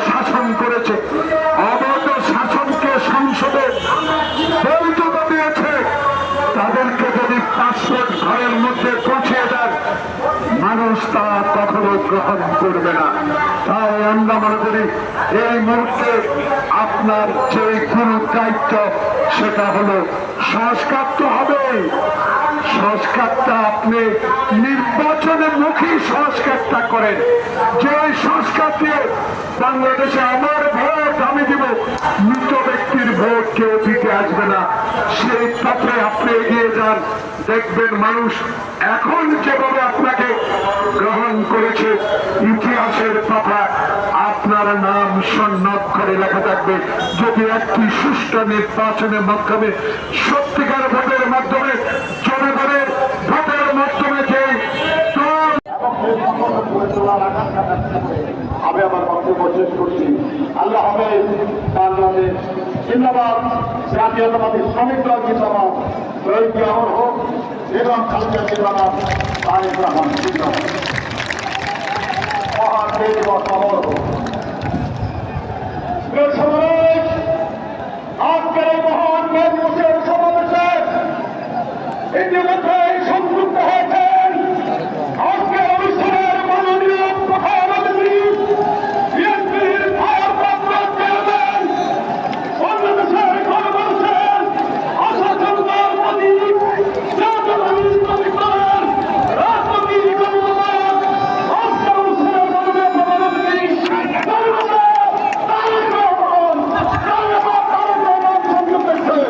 শাসন করেছে, অবৈধ শাসনকে সংসদে বৈধতা দিয়েছে, তাদেরকে যদি পাসপোর্ট ঘরের মধ্যে পৌঁছে দেন, মানুষ তা কখনো গ্রহণ করবে না। তাই আমরা মনে করি এই মুহূর্তে আপনার যে গুরু দায়িত্ব সেটা হলো সংস্কার তো হবে। সংস্কারটা আপনি নির্বাচনের মুখী সংস্কারটা করেন, যে সংস্কার দিয়ে বাংলাদেশে আমার ভোট আমি দিব, মৃত ব্যক্তির ভোট কেউ দিতে আসবে না, সেই পথে আপনি এগিয়ে যান। দেখবেন মানুষ এখন যেভাবে আপনাকে গ্রহণ করেছে, ইতিহাসের পাতা আপনার নাম স্বর্ণাক্ষরে লেখা থাকবে। যদি একটি সুষ্ঠু নির্বাচনের মাধ্যমে, সত্যিকার ভোটের মাধ্যমে, জনগণের ভোটের মাধ্যমে যে আমি আমার বক্তব্য শেষ করছি। আল্লাহ হাফেজ। বাংলাদেশ জিন্দাবাদ। জাতীয়তাবাদী শ্রমিক দল জিন্দাবাদ। শহীদ জিয়াউর হোক এবং খালেদা জিন্দাবাদ। তারেক রহমান জিন্দাবাদ। মহান মে দিবস অমর হোক। আজকের এই মহান মে দিবসের সমাবেশে ইতিমধ্যে সংযুক্ত হয়েছেন আজকের অনুষ্ঠানের মাননীয় প্রধানমন্ত্রী, বিএনপির ভারপ্রাপ্ত চেয়ারম্যান, বাংলাদেশের গণমানুষের আশা-আকাঙ্ক্ষার প্রতীক, জাতীয়তাবাদী শ্রমিক দলের রাজনৈতিক কর্মকর্তা, আজকের অনুষ্ঠানের মাননীয় প্রধানমন্ত্রী তারেক রহমান সংযুক্ত হয়েছে।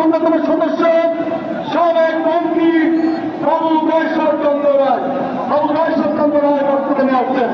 অন্যতম সদস্য সাবেক মন্ত্রী বাবু রায়চন্দ্র রায়, বক্তব্য নিয়ে আসছেন।